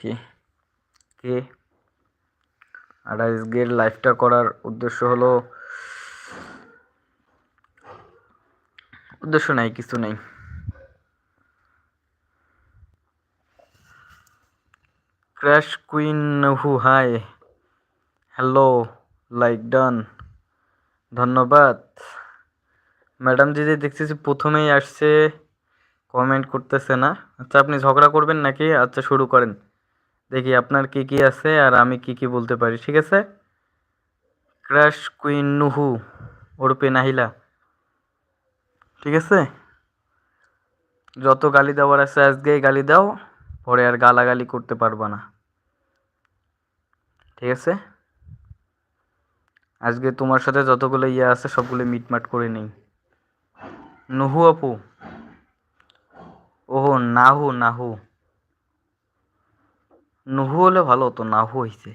কে কে আর আজকের লাইভটা করার উদ্দেশ্য নাই, কিছু নেই। ক্র্যাশ কুইন হু, হাই, হ্যালো, লাইক ডান, ধন্যবাদ। ম্যাডাম দিদি দেখতেছি প্রথমেই আসছে, কমেন্ট করতেছে না। আচ্ছা, আপনি ঝগড়া করবেন নাকি? আচ্ছা, শুরু করেন, দেখি আপনার কি কি আছে আর আমি কি কি বলতে পারি। ঠিক আছে? ক্র্যাশ কুইন নুহু ওরপে নাহিলা, ঠিক আছে? যত গালি দেওয়ার আছে আজকেই গালি দাও, পরে আর গালাগালি করতে পারবা না, ঠিক আছে? আজকে তোমার সাথে যতগুলো ইয়ে আছে সবগুলো মিটমাট করে নেই। নুহু আপু, ওহো, নাহু নাহু, নুহু হলে ভালো হতো, নাহু হইছে।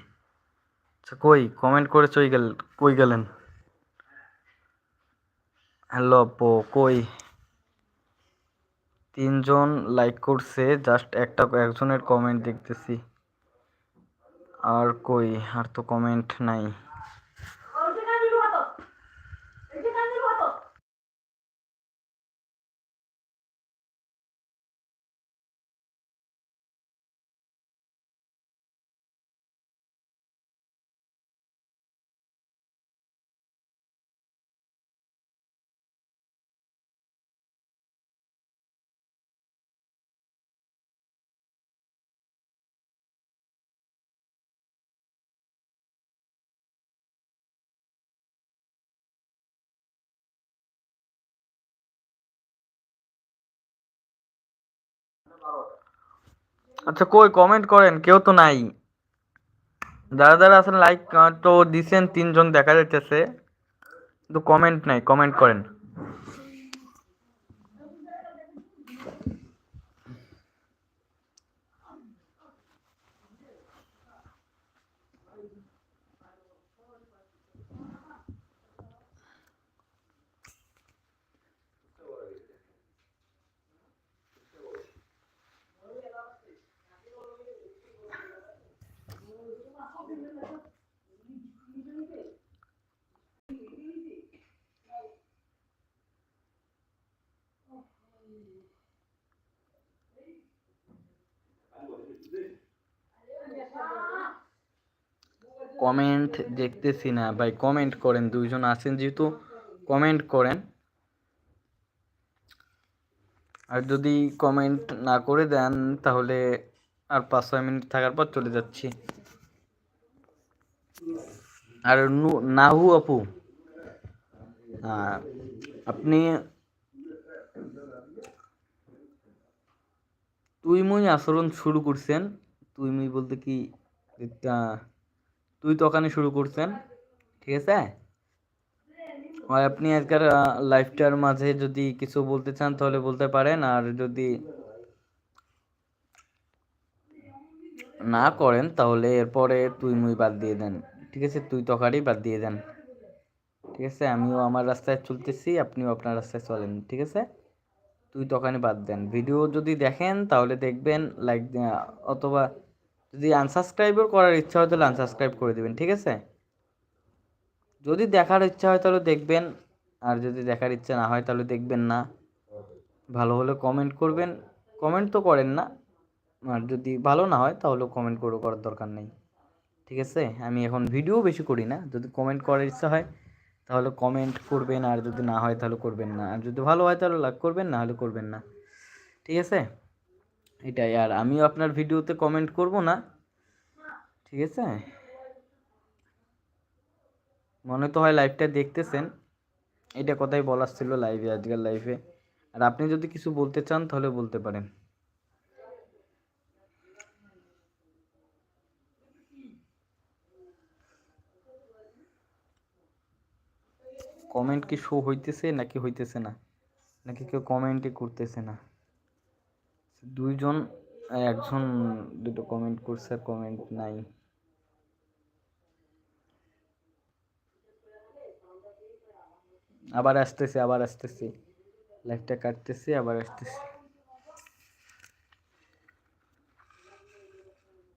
আচ্ছা, কই কমেন্ট করে কই গেলেন? হ্যালো আপু, কই? 3 জন লাইক করছে, জাস্ট একজনের কমেন্ট দেখতেছি। আর কই? আর তো কমেন্ট নাই। আচ্ছা, কই কমেন্ট করেন, কেউ তো নাই। যারা যারা আছেন লাইক তো দিছেন, 3 জন দেখা যাইতেছে, কিন্তু কমেন্ট নাই, কমেন্ট করেন। কমেন্ট দেখতেছি না ভাই, কমেন্ট করেন, 2 জন আছেন যেহেতু, কমেন্ট করেন। আর যদি কমেন্ট না করে দেন তাহলে আর 5-6 মিনিট থাকার পর চলে যাচ্ছি। আর নাহু আপু, আপনি তুই মুই আচরণ শুরু করছেন। তুই মুই বলতে কি, তুই তখানি শুরু করছেন, ঠিক আছে? আর আপনি আজকের লাইফটার মাঝে যদি কিছু বলতে চান তাহলে বলতে পারেন, আর যদি না করেন তাহলে এরপরে তুই মুই বাদ দিয়ে দেন, ঠিক আছে? তুই তকারি বাদ দিয়ে দেন, ঠিক আছে? আমিও আমার রাস্তায় চলতেছি, আপনিও আপনার রাস্তায় চলেন, ঠিক আছে? তুই তখানি বাদ দেন। ভিডিও যদি দেখেন তাহলে দেখবেন, লাইক অথবা যদি আনসাবস্ক্রাইবও করার ইচ্ছা হয় তাহলে আনসাবস্ক্রাইব করে দেবেন, ঠিক আছে? যদি দেখার ইচ্ছা হয় তাহলে দেখবেন, আর যদি দেখার ইচ্ছা না হয় তাহলে দেখবেন না। ভালো হলে কমেন্ট করবেন, কমেন্ট তো করেন না, আর যদি ভালো না হয় তাহলে কমেন্ট করার দরকার নেই, ঠিক আছে? আমি এখন ভিডিও বেশি করি না, যদি কমেন্ট করার ইচ্ছা হয় তাহলে কমেন্ট করবেন, আর যদি না হয় তাহলে করবেন না, আর যদি ভালো হয় তাহলে লাইক করবেন, না হলে করবেন না, ঠিক আছে? এটাই। আর আমিও আপনার ভিডিওতে কমেন্ট করব না, ঠিক আছে? মনে তো হয় লাইভটা দেখতেছেন, এটা কথাই বলার ছিল লাইভে, আজকের লাইভে। আর আপনি যদি কিছু বলতে চান তাহলে বলতে পারেন। কমেন্ট কি শো হইতেছে নাকি হইতেছে না, নাকি কেউ কমেন্টই করতেছে না? 2 জন, একজন দুটো কমেন্ট করছে, কমেন্ট নাই। আবার আসতেছি, লাইভটা কাটতেছি, আবার আসতেছি।